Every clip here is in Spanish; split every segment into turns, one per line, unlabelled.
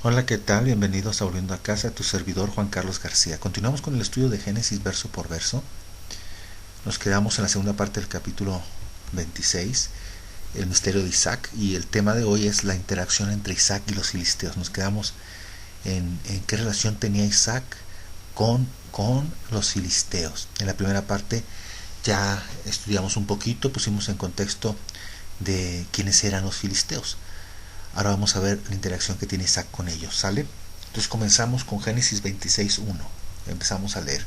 Hola, ¿qué tal? Bienvenidos a Volviendo a Casa, tu servidor Juan Carlos García. Continuamos con el estudio de Génesis verso por verso. Nos quedamos en la segunda parte del capítulo 26, el misterio de Isaac, y el tema de hoy es la interacción entre Isaac y los filisteos. Nos quedamos en qué relación tenía Isaac con los filisteos. En la primera parte ya estudiamos un poquito, pusimos en contexto de quiénes eran los filisteos. Ahora vamos a ver la interacción que tiene Isaac con ellos, ¿sale? Entonces comenzamos con Génesis 26:1. Empezamos a leer.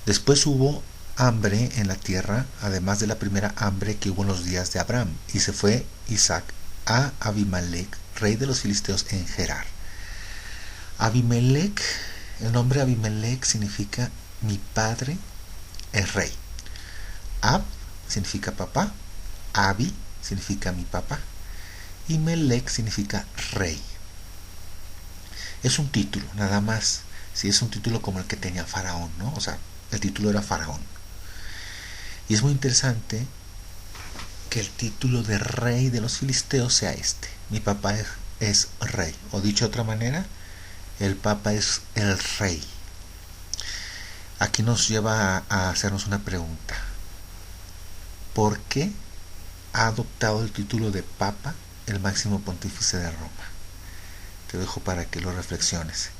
Después hubo hambre en la tierra, además de la primera hambre que hubo en los días de Abraham, y se fue Isaac a Abimelech, rey de los filisteos, en Gerar. Abimelech, el nombre Abimelech significa mi padre es rey. Ab significa papá, Abi significa mi papá, y Melech significa rey. Es un título, nada más. Si es un título como el que tenía Faraón, ¿no? O sea, el título era Faraón. Y es muy interesante que el título de rey de los filisteos sea este. Mi papá es rey. O dicho de otra manera, el papa es el rey. Aquí nos lleva a hacernos una pregunta. ¿Por qué ha adoptado el título de papa el máximo pontífice de Roma? Te dejo para que lo reflexiones.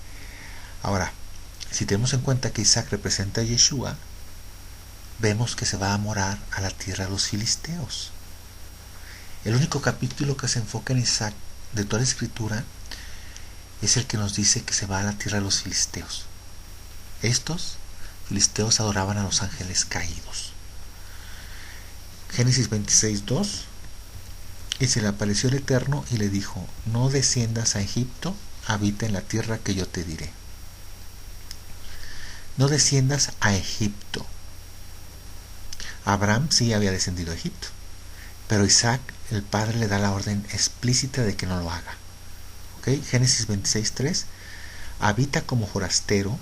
Ahora, si tenemos en cuenta que Isaac representa a Yeshua, vemos que se va a morar a la tierra de los filisteos. El único capítulo que se enfoca en Isaac de toda la escritura es el que nos dice que se va a la tierra de los filisteos. Estos filisteos adoraban a los ángeles caídos. Génesis 26:2. Y se le apareció el Eterno y le dijo: no desciendas a Egipto, habita en la tierra que yo te diré. No desciendas a Egipto. Abraham sí había descendido a Egipto, pero Isaac, el padre, le da la orden explícita de que no lo haga. ¿Okay? Génesis 26:3. Habita como forastero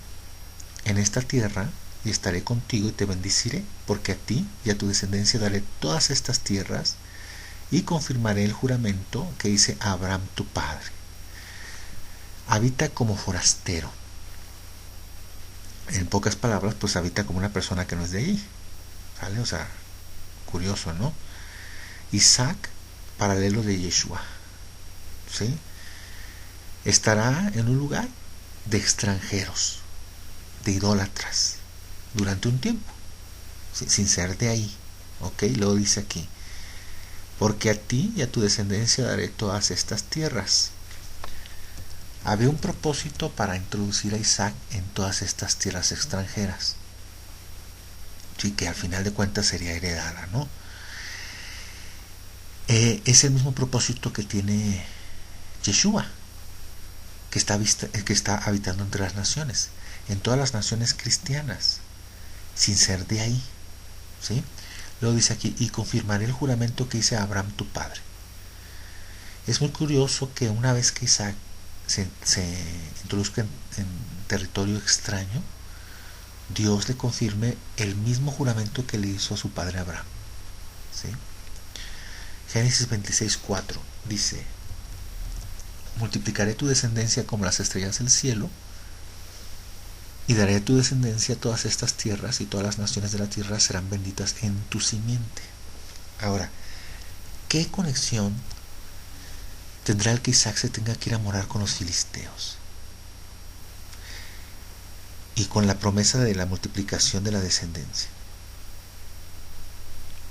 en esta tierra, y estaré contigo y te bendeciré, porque a ti y a tu descendencia daré todas estas tierras, y confirmaré el juramento que hice a Abraham tu padre. Habita como forastero. En pocas palabras, pues habita como una persona que no es de allí. ¿Vale? O sea, curioso, ¿no? Isaac, paralelo de Yeshua. ¿Sí? Estará en un lugar de extranjeros, de idólatras, durante un tiempo, ¿sí? Sin ser de ahí. ¿Ok? Luego dice aquí: porque a ti y a tu descendencia daré todas estas tierras. Había un propósito para introducir a Isaac en todas estas tierras extranjeras, sí, que al final de cuentas sería heredada, ¿no? Es el mismo propósito que tiene Yeshua, que está habitando entre las naciones, en todas las naciones cristianas, sin ser de ahí, ¿sí? Luego dice aquí: y confirmaré el juramento que hice a Abraham tu padre. Es muy curioso que una vez que Isaac se introduzca en territorio extraño, Dios le confirme el mismo juramento que le hizo a su padre Abraham, ¿sí? Génesis 26:4 dice: multiplicaré tu descendencia como las estrellas del cielo, y daré a tu descendencia todas estas tierras, y todas las naciones de la tierra serán benditas en tu simiente. Ahora, ¿qué conexión tendrá el que Isaac se tenga que ir a morar con los filisteos? Y con la promesa de la multiplicación de la descendencia.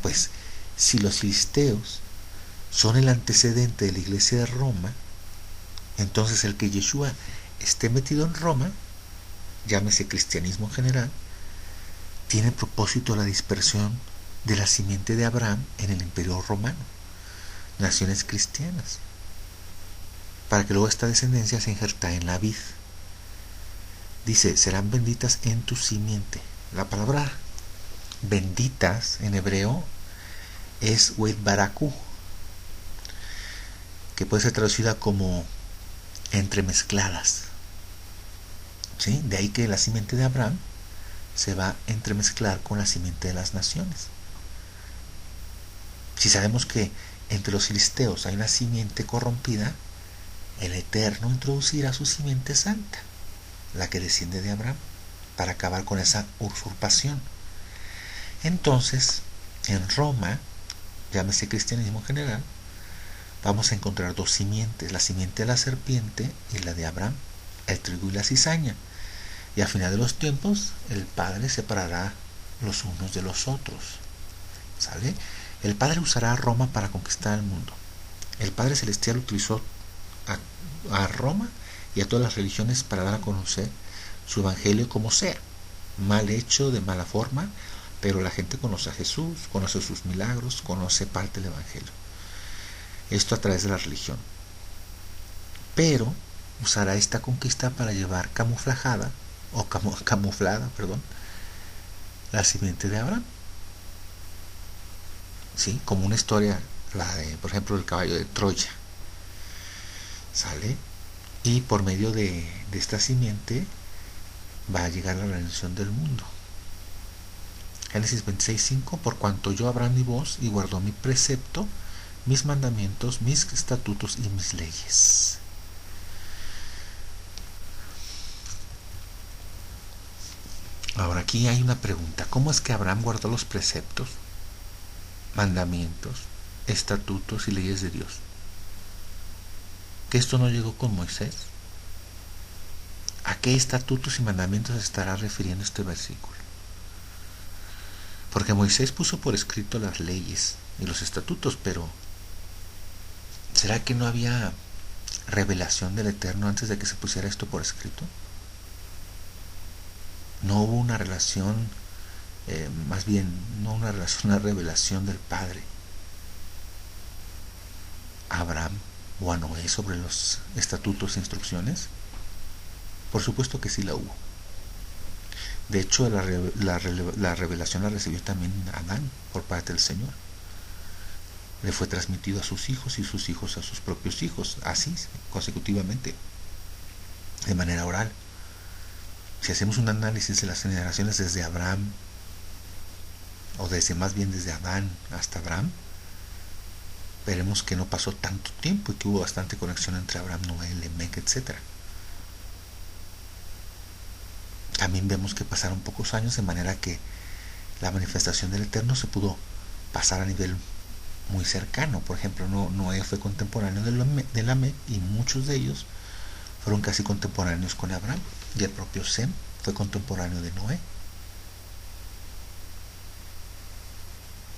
Pues, si los filisteos son el antecedente de la iglesia de Roma, entonces el que Yeshua esté metido en Roma, llámese cristianismo en general, tiene propósito la dispersión de la simiente de Abraham en el imperio romano, naciones cristianas, para que luego esta descendencia se injerta en la vid. Dice: serán benditas en tu simiente. La palabra benditas en hebreo es wet baraku, que puede ser traducida como entremezcladas, ¿sí? De ahí que la simiente de Abraham se va a entremezclar con la simiente de las naciones. Si sabemos que entre los filisteos hay una simiente corrompida, el Eterno introducirá su simiente santa, la que desciende de Abraham, para acabar con esa usurpación. Entonces, en Roma, llámese cristianismo en general, vamos a encontrar dos simientes, la simiente de la serpiente y la de Abraham, el trigo y la cizaña. Y al final de los tiempos, el Padre separará los unos de los otros. ¿Sale? El Padre usará a Roma para conquistar el mundo. El Padre Celestial utilizó a Roma y a todas las religiones para dar a conocer su evangelio como sea, mal hecho, de mala forma, pero la gente conoce a Jesús, conoce sus milagros, conoce parte del evangelio. Esto a través de la religión. Pero usará esta conquista para llevar camuflada, la simiente de Abraham. ¿Sí? Como una historia, la de, por ejemplo, el caballo de Troya. ¿Sale? Y por medio de esta simiente va a llegar la redención del mundo. Génesis 26:5, por cuanto yo Abraham mi voz y guardó mi precepto, mis mandamientos, mis estatutos y mis leyes. Ahora aquí hay una pregunta, ¿cómo es que Abraham guardó los preceptos, mandamientos, estatutos y leyes de Dios? ¿Que esto no llegó con Moisés? ¿A qué estatutos y mandamientos se estará refiriendo este versículo? Porque Moisés puso por escrito las leyes y los estatutos, pero ¿será que no había revelación del Eterno antes de que se pusiera esto por escrito? No hubo una relación, más bien, no una relación, una revelación del Padre a Abraham o a Noé sobre los estatutos e instrucciones. Por supuesto que sí la hubo. De hecho, la revelación la recibió también Adán por parte del Señor. Le fue transmitido a sus hijos y sus hijos a sus propios hijos, así consecutivamente, de manera oral. Si hacemos un análisis de las generaciones desde Abraham, o desde más bien desde Adán hasta Abraham, veremos que no pasó tanto tiempo y que hubo bastante conexión entre Abraham, Noé, Lemec, etc. También vemos que pasaron pocos años, de manera que la manifestación del Eterno se pudo pasar a nivel muy cercano. Por ejemplo, Noé fue contemporáneo de Lamec y muchos de ellos fueron casi contemporáneos con Abraham, y el propio Sem fue contemporáneo de Noé.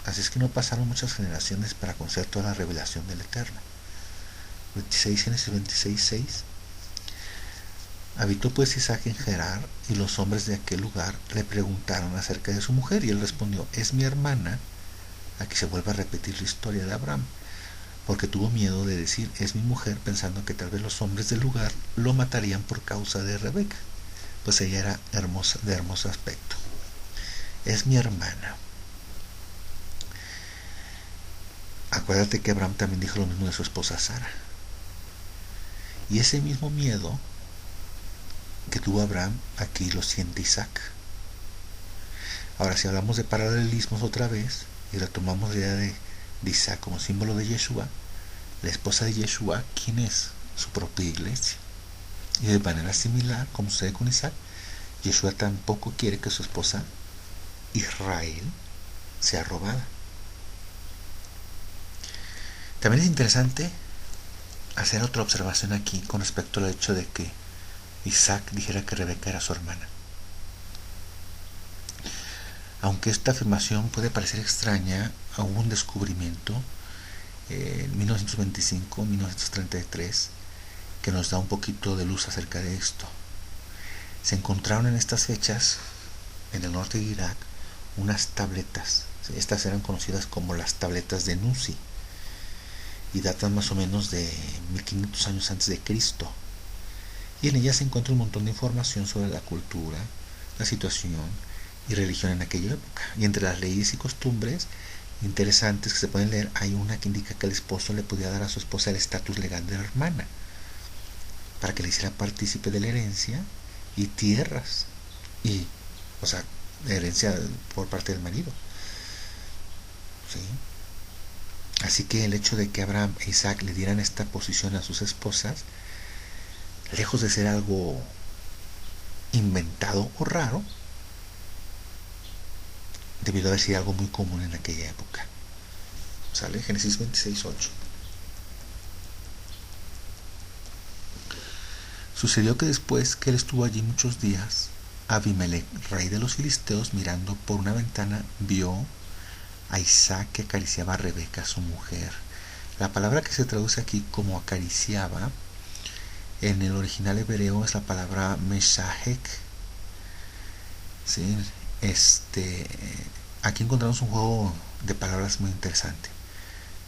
Así es que no pasaron muchas generaciones para conocer toda la revelación del Eterno. Génesis 26:6. Habitó pues Isaac en Gerar, y los hombres de aquel lugar le preguntaron acerca de su mujer, y él respondió: es mi hermana. Aquí se vuelve a repetir la historia de Abraham, porque tuvo miedo de decir es mi mujer, pensando que tal vez los hombres del lugar lo matarían por causa de Rebeca, pues ella era hermosa, de hermoso aspecto. Es mi hermana. Acuérdate que Abraham también dijo lo mismo de su esposa Sara. Y ese mismo miedo que tuvo Abraham, aquí lo siente Isaac. Ahora, si hablamos de paralelismos otra vez y retomamos la idea de Isaac como símbolo de Yeshua, la esposa de Yeshua, ¿quién es? Su propia iglesia. Y de manera similar, como sucede con Isaac, Yeshua tampoco quiere que su esposa Israel sea robada. También es interesante hacer otra observación aquí con respecto al hecho de que Isaac dijera que Rebeca era su hermana. Aunque esta afirmación puede parecer extraña, hubo un descubrimiento en 1925-1933 que nos da un poquito de luz acerca de esto. Se encontraron en estas fechas, en el norte de Irak, unas tabletas. Estas eran conocidas como las tabletas de Nuzi y datan más o menos de 1500 años antes de Cristo. Y en ellas se encuentra un montón de información sobre la cultura, la situación y religión en aquella época. Y entre las leyes y costumbres interesantes que se pueden leer, hay una que indica que el esposo le podía dar a su esposa el estatus legal de la hermana, para que le hiciera partícipe de la herencia y tierras, y, o sea, herencia por parte del marido. ¿Sí? Así que el hecho de que Abraham e Isaac le dieran esta posición a sus esposas lejos de ser algo inventado o raro, debió de haber sido algo muy común en aquella época. ¿Sale? Génesis 26:8. Sucedió que después que él estuvo allí muchos días, Abimelech, rey de los filisteos, mirando por una ventana, vio a Isaac que acariciaba a Rebeca, su mujer. La palabra que se traduce aquí como acariciaba, en el original hebreo es la palabra meshahek. ¿Sí? Aquí encontramos un juego de palabras muy interesante.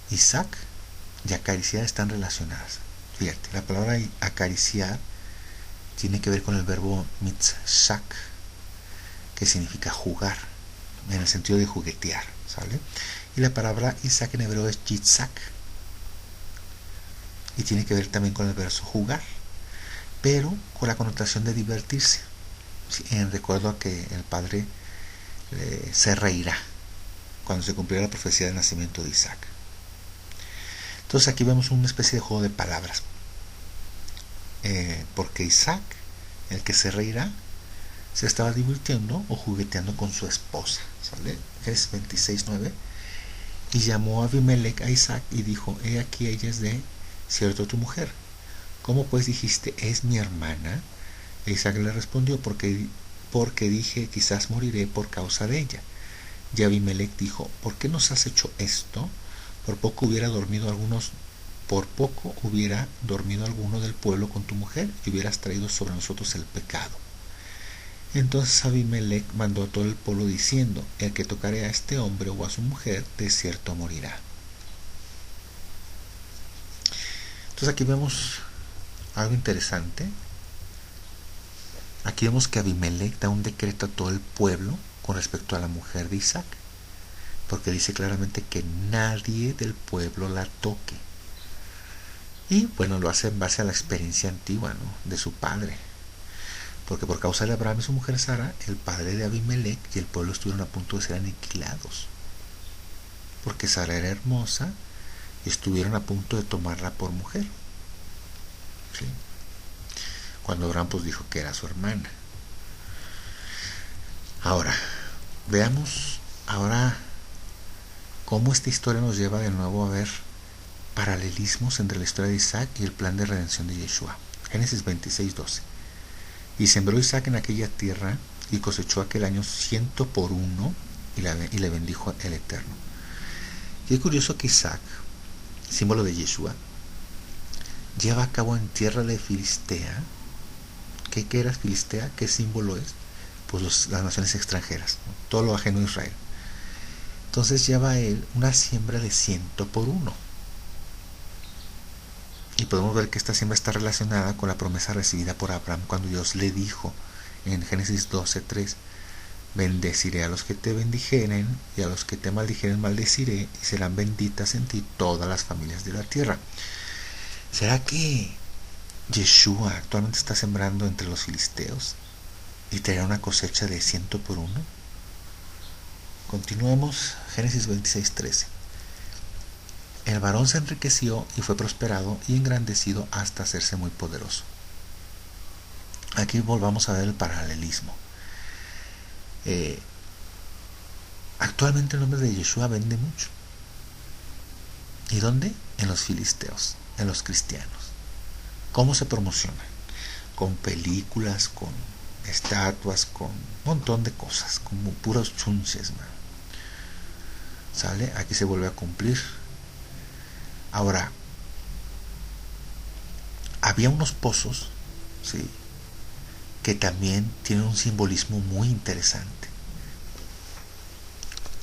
Isaac y acariciar están relacionadas. Fíjate, la palabra acariciar tiene que ver con el verbo mitzshak, que significa jugar, en el sentido de juguetear, ¿sale? Y la palabra Isaac en hebreo es yitzhak, y tiene que ver también con el verso jugar, pero con la connotación de divertirse, ¿sí? En recuerdo a que el padre se reirá cuando se cumplirá la profecía del nacimiento de Isaac. Entonces aquí vemos una especie de juego de palabras, porque Isaac, el que se reirá, se estaba divirtiendo o jugueteando con su esposa, ¿sale? Es 26:9. Y llamó a Abimelech a Isaac y dijo: he aquí, ella es de cierto tu mujer. ¿Cómo pues dijiste, es mi hermana? E Isaac le respondió: porque dije, quizás moriré por causa de ella. Y Abimelech dijo: ¿por qué nos has hecho esto? Por poco hubiera dormido alguno del pueblo con tu mujer, y hubieras traído sobre nosotros el pecado. Entonces Abimelech mandó a todo el pueblo diciendo: el que tocare a este hombre o a su mujer, de cierto morirá. Entonces aquí vemos algo interesante. Aquí vemos que Abimelech da un decreto a todo el pueblo con respecto a la mujer de Isaac, porque dice claramente que nadie del pueblo la toque. Y bueno, lo hace en base a la experiencia antigua, ¿no?, de su padre, porque por causa de Abraham y su mujer Sara, el padre de Abimelech y el pueblo estuvieron a punto de ser aniquilados, porque Sara era hermosa y estuvieron a punto de tomarla por mujer, ¿sí?, cuando Abraham pues dijo que era su hermana. Ahora, veamos cómo esta historia nos lleva de nuevo a ver paralelismos entre la historia de Isaac y el plan de redención de Yeshua. Génesis 26:12. Y sembró Isaac en aquella tierra y cosechó aquel año 100 por 1 y le bendijo el Eterno. Y es curioso que Isaac, símbolo de Yeshua, lleva a cabo en tierra de Filistea. ¿Qué era Filistea? ¿Qué símbolo es? Pues las naciones extranjeras, ¿no?, todo lo ajeno a Israel. Entonces lleva a él una siembra de 100 por 1. Y podemos ver que esta siembra está relacionada con la promesa recibida por Abraham cuando Dios le dijo en Génesis 12:3: bendeciré a los que te bendijeren y a los que te maldijeren maldeciré, y serán benditas en ti todas las familias de la tierra. ¿Será que Yeshua actualmente está sembrando entre los filisteos y traerá una cosecha de 100 por 1? Continuemos. Génesis 26:13. El varón se enriqueció y fue prosperado y engrandecido hasta hacerse muy poderoso. Aquí volvamos a ver el paralelismo. Actualmente el nombre de Yeshua vende mucho. ¿Y dónde? En los filisteos, en los cristianos. ¿Cómo se promociona? Con películas, con estatuas, con un montón de cosas, como puros chunches, man. ¿Sale? Aquí se vuelve a cumplir. Ahora, había unos pozos, ¿sí?, que también tienen un simbolismo muy interesante.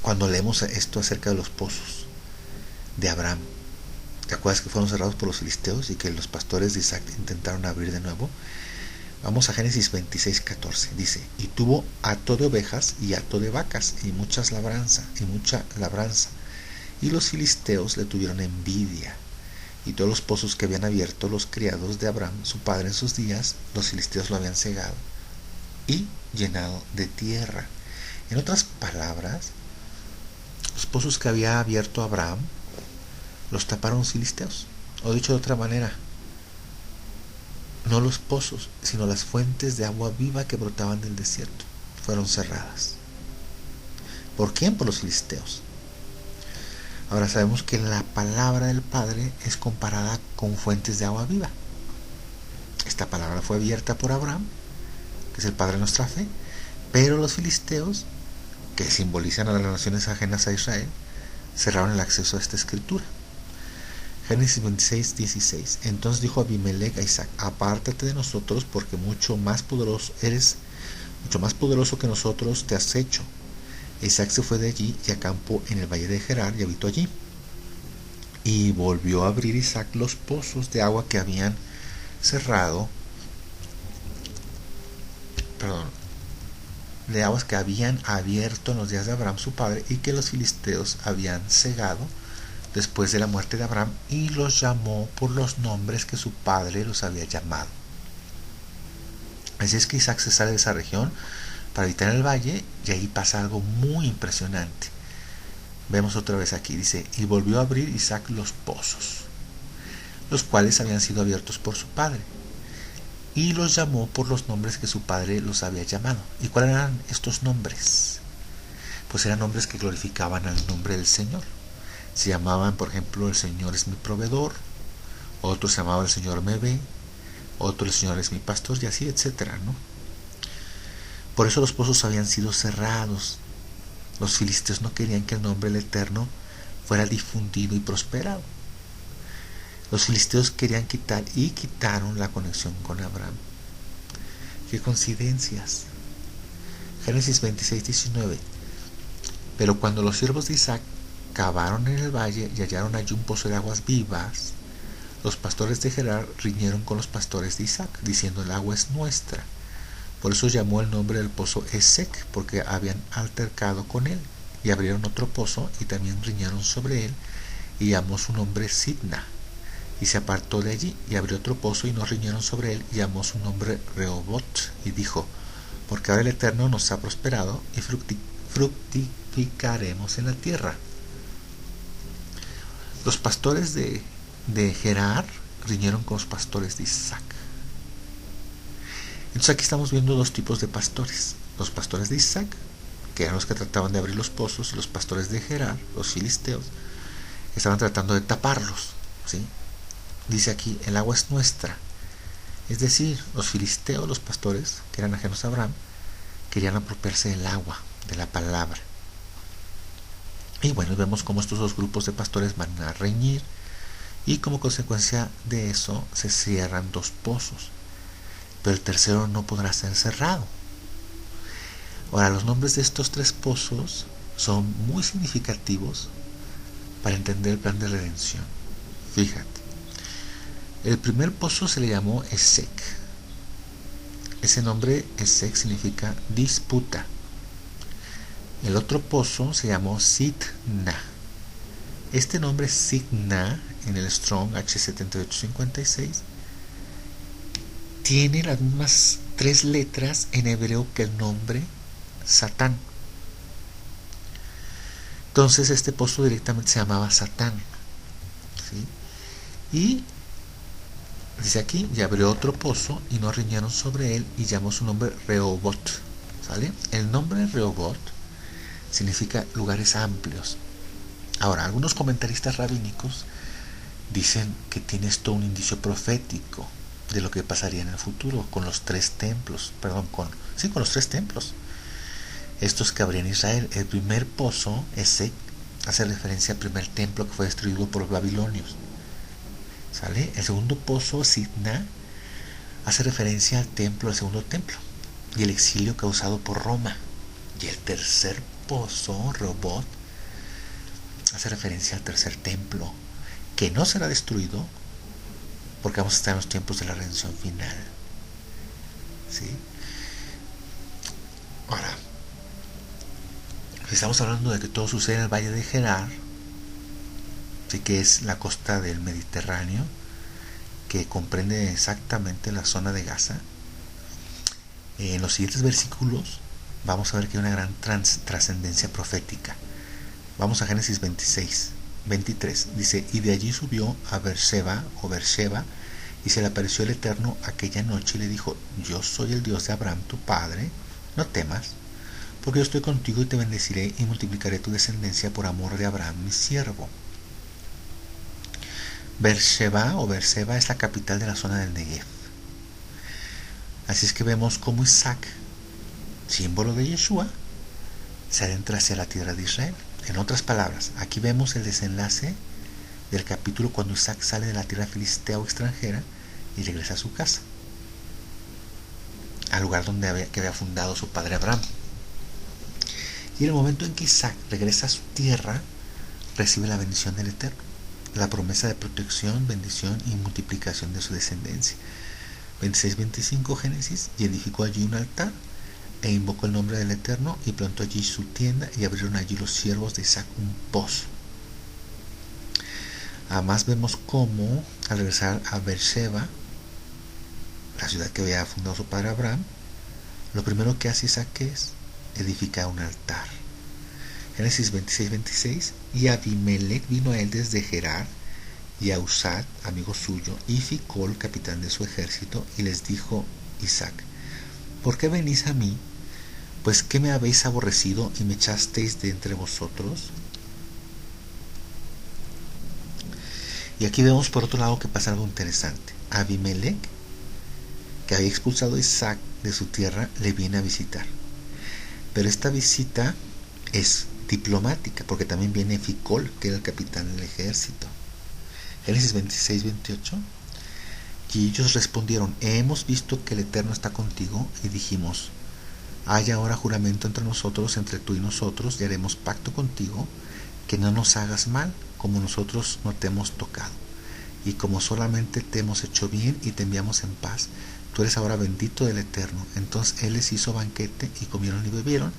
Cuando leemos esto acerca de los pozos de Abraham, ¿te acuerdas que fueron cerrados por los filisteos y que los pastores de Isaac intentaron abrir de nuevo? Vamos a Génesis 26:14. Dice: y tuvo hato de ovejas y hato de vacas y mucha labranza, y los filisteos le tuvieron envidia, y todos los pozos que habían abierto los criados de Abraham su padre en sus días, los filisteos lo habían cegado y llenado de tierra. En otras palabras, los pozos que había abierto Abraham los taparon los filisteos. O dicho de otra manera, no los pozos, sino las fuentes de agua viva que brotaban del desierto, fueron cerradas. ¿Por quién? Por los filisteos. Ahora sabemos que la palabra del Padre es comparada con fuentes de agua viva. Esta palabra fue abierta por Abraham, que es el padre de nuestra fe, pero los filisteos, que simbolizan a las naciones ajenas a Israel, cerraron el acceso a esta escritura. Génesis 26, 16. Entonces dijo Abimelech a Isaac: apártate de nosotros, porque mucho más poderoso que nosotros te has hecho. Isaac se fue de allí y acampó en el valle de Gerar y habitó allí. Y volvió a abrir Isaac los pozos de agua que habían cerrado, de aguas que habían abierto en los días de Abraham su padre, y que los filisteos habían cegado después de la muerte de Abraham, y los llamó por los nombres que su padre los había llamado. Así es que Isaac se sale de esa región para habitar en el valle, y ahí pasa algo muy impresionante. Vemos otra vez aquí, dice: y volvió a abrir Isaac los pozos, los cuales habían sido abiertos por su padre, y los llamó por los nombres que su padre los había llamado. ¿Y cuáles eran estos nombres? Pues eran nombres que glorificaban al nombre del Señor. Se llamaban, por ejemplo, el Señor es mi proveedor, otro se llamaba el Señor me ve, otro el Señor es mi pastor, y así, etcétera, ¿no? Por eso los pozos habían sido cerrados. Los filisteos no querían que el nombre del Eterno fuera difundido y prosperado. Los filisteos querían quitar y quitaron la conexión con Abraham. ¡Qué coincidencias! Génesis 26, 19. Pero cuando los siervos de Isaac cavaron en el valle y hallaron allí un pozo de aguas vivas, los pastores de Gerar riñeron con los pastores de Isaac, diciendo: el agua es nuestra. Por eso llamó el nombre del pozo Esec, porque habían altercado con él. Y abrieron otro pozo y también riñeron sobre él, y llamó su nombre Sidna. Y se apartó de allí y abrió otro pozo y no riñeron sobre él, y llamó su nombre Rehobot, y dijo: porque ahora el Eterno nos ha prosperado y fructificaremos en la tierra. Los pastores de Gerar riñeron con los pastores de Isaac. Entonces aquí estamos viendo dos tipos de pastores: los pastores de Isaac, que eran los que trataban de abrir los pozos, y los pastores de Gerar, los filisteos, que estaban tratando de taparlos, ¿sí? Dice aquí: el agua es nuestra. Es decir, los filisteos, los pastores, que eran ajenos a Abraham, querían apropiarse del agua, de la palabra. Y bueno, vemos cómo estos dos grupos de pastores van a reñir, y como consecuencia de eso se cierran dos pozos, pero el tercero no podrá ser cerrado. Ahora, los nombres de estos tres pozos son muy significativos para entender el plan de redención. Fíjate, el primer pozo se le llamó Esec. Ese nombre Esec significa disputa. El otro pozo se llamó Sidna. Este nombre Sidna, en el Strong H7856, tiene las mismas tres letras en hebreo que el nombre Satán. Entonces este pozo directamente se llamaba Satán, ¿sí? Y dice aquí: y abrió otro pozo y no riñeron sobre él, y llamó su nombre Rehobot. ¿Sale? El nombre Rehobot significa lugares amplios. Ahora, algunos comentaristas rabínicos dicen que tiene esto un indicio profético de lo que pasaría en el futuro con los tres templos, con los tres templos, estos que habría en Israel. El primer pozo, ese, hace referencia al primer templo que fue destruido por los babilonios, ¿sale? El segundo pozo, Sidna, hace referencia al segundo templo y el exilio causado por Roma. Y el tercer pozo, Rehobot, hace referencia al tercer templo, que no será destruido, porque vamos a estar en los tiempos de la redención final, ¿sí? Ahora, estamos hablando de que todo sucede en el valle de Gerar, ¿sí? Que es la costa del Mediterráneo, que comprende exactamente la zona de Gaza. En los siguientes versículos vamos a ver que hay una gran trascendencia profética. Vamos a Génesis 26, 23. Dice: y de allí subió a Beersheba, Y se le apareció el Eterno aquella noche y le dijo: yo soy el Dios de Abraham tu padre, no temas, porque yo estoy contigo y te bendeciré y multiplicaré tu descendencia por amor de Abraham mi siervo. Beerseba es la capital de la zona del Negev. Así es que vemos cómo Isaac, símbolo de Yeshua, se adentra hacia la tierra de Israel. En otras palabras, aquí vemos el desenlace del capítulo cuando Isaac sale de la tierra filistea o extranjera y regresa a su casa, al lugar donde había fundado su padre Abraham. Y en el momento en que Isaac regresa a su tierra, recibe la bendición del Eterno, la promesa de protección, bendición y multiplicación de su descendencia. 26-25 Génesis: y edificó allí un altar e invocó el nombre del Eterno y plantó allí su tienda y abrieron allí los siervos de Isaac un pozo. Además vemos cómo al regresar a Beerseba, la ciudad que había fundado su padre Abraham, lo primero que hace Isaac es edificar un altar. Génesis 26-26: y Abimelech vino a él desde Gerar, y a Usad, amigo suyo, y Ficol, capitán de su ejército, y les dijo Isaac: ¿por qué venís a mí? Pues ¿qué me habéis aborrecido y me echasteis de entre vosotros? Y aquí vemos por otro lado que pasa algo interesante. Abimelech, que había expulsado a Isaac de su tierra, le viene a visitar. Pero esta visita es diplomática, porque también viene Ficol, que era el capitán del ejército. Génesis 26-28: y ellos respondieron: hemos visto que el Eterno está contigo, y dijimos: hay ahora juramento entre nosotros, entre tú y nosotros, y haremos pacto contigo, que no nos hagas mal, como nosotros no te hemos tocado, y como solamente te hemos hecho bien y te enviamos en paz, tú eres ahora bendito del Eterno. Entonces él les hizo banquete, y comieron y bebieron,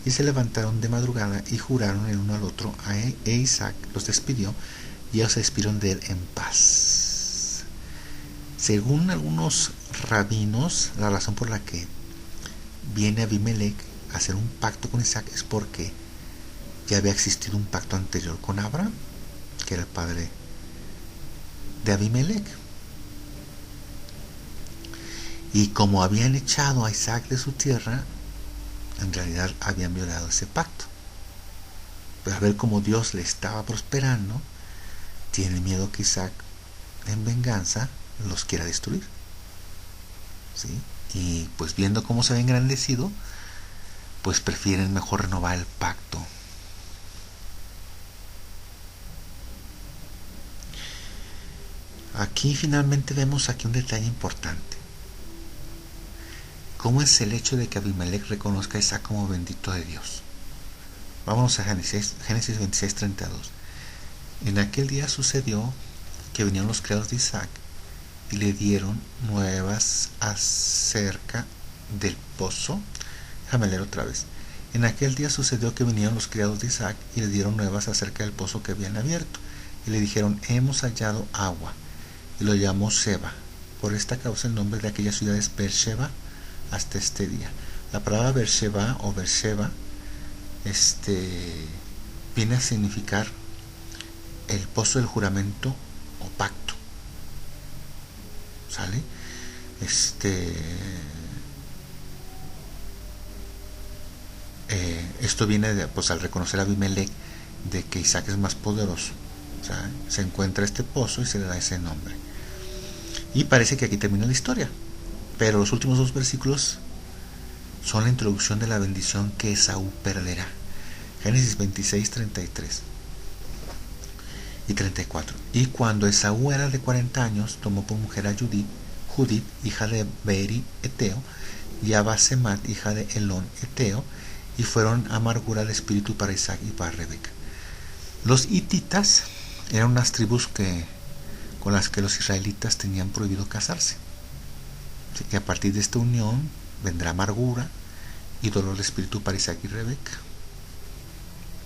y se levantaron de madrugada, y juraron el uno al otro, e Isaac los despidió, y ellos se despidieron de él en paz. Según algunos rabinos, la razón por la que viene Abimelech a hacer un pacto con Isaac es porque ya había existido un pacto anterior con Abraham, que era el padre de Abimelech. Y como habían echado a Isaac de su tierra, en realidad habían violado ese pacto. Pero al ver cómo Dios le estaba prosperando, tiene miedo que Isaac, en venganza, los quiera destruir. ¿Sí? Y pues viendo cómo se había engrandecido, pues prefieren mejor renovar el pacto. Aquí finalmente vemos aquí un detalle importante. ¿Cómo es el hecho de que Abimelech reconozca a Isaac como bendito de Dios? Vámonos a Génesis 26-32. En aquel día sucedió que vinieron los criados de Isaac y le dieron nuevas acerca del pozo. Déjame leer otra vez. En aquel día sucedió que vinieron los criados de Isaac y le dieron nuevas acerca del pozo que habían abierto. Y le dijeron: hemos hallado agua. Y lo llamó Seba. Por esta causa el nombre de aquella ciudad es Beerseba hasta este día. La palabra Beerseba o Beerseba viene a significar el pozo del juramento o pacto. ¿Sale? Esto viene de, pues, al reconocer a Abimelech de que Isaac es más poderoso. O sea, se encuentra este pozo y se le da ese nombre. Y parece que aquí termina la historia. Pero los últimos dos versículos son la introducción de la bendición que Esaú perderá. Génesis 26-33 y 34. Y cuando Esaú era de 40 años, tomó por mujer a Judith, hija de Beeri Eteo, y a Basemat, hija de Elón Eteo, y fueron amargura de espíritu para Isaac y para Rebeca. Los hititas eran unas tribus con las que los israelitas tenían prohibido casarse. Y a partir de esta unión vendrá amargura y dolor de espíritu para Isaac y Rebeca.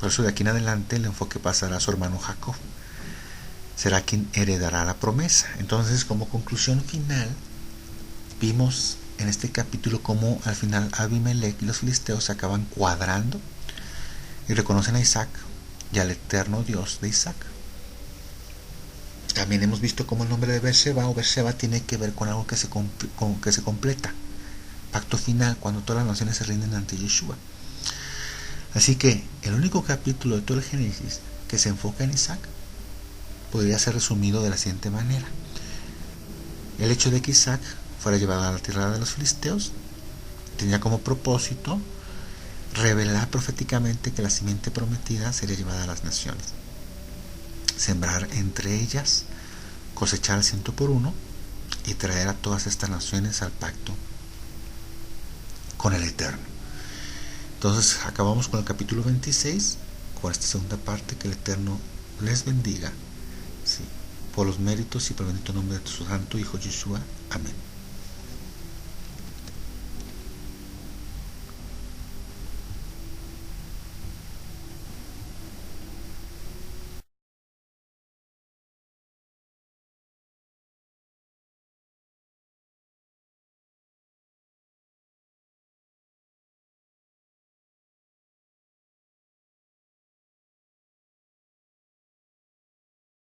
Por eso de aquí en adelante el enfoque pasará a su hermano Jacob. Será quien heredará la promesa. Entonces, como conclusión final, vimos en este capítulo cómo al final Abimelech y los filisteos se acaban cuadrando y reconocen a Isaac y al eterno Dios de Isaac. También hemos visto cómo el nombre de Beersheba o Beersheba tiene que ver con algo que que se completa. Pacto final, cuando todas las naciones se rinden ante Yeshua. Así que el único capítulo de todo el Génesis que se enfoca en Isaac podría ser resumido de la siguiente manera. El hecho de que Isaac fuera llevado a la tierra de los filisteos tenía como propósito revelar proféticamente que la simiente prometida sería llevada a las naciones, sembrar entre ellas, cosechar al 100 por 1 y traer a todas estas naciones al pacto con el Eterno. Entonces acabamos con el capítulo 26, con esta segunda parte. Que el Eterno les bendiga, ¿sí?, por los méritos y por el bendito nombre de tu santo Hijo Yeshua. Amén.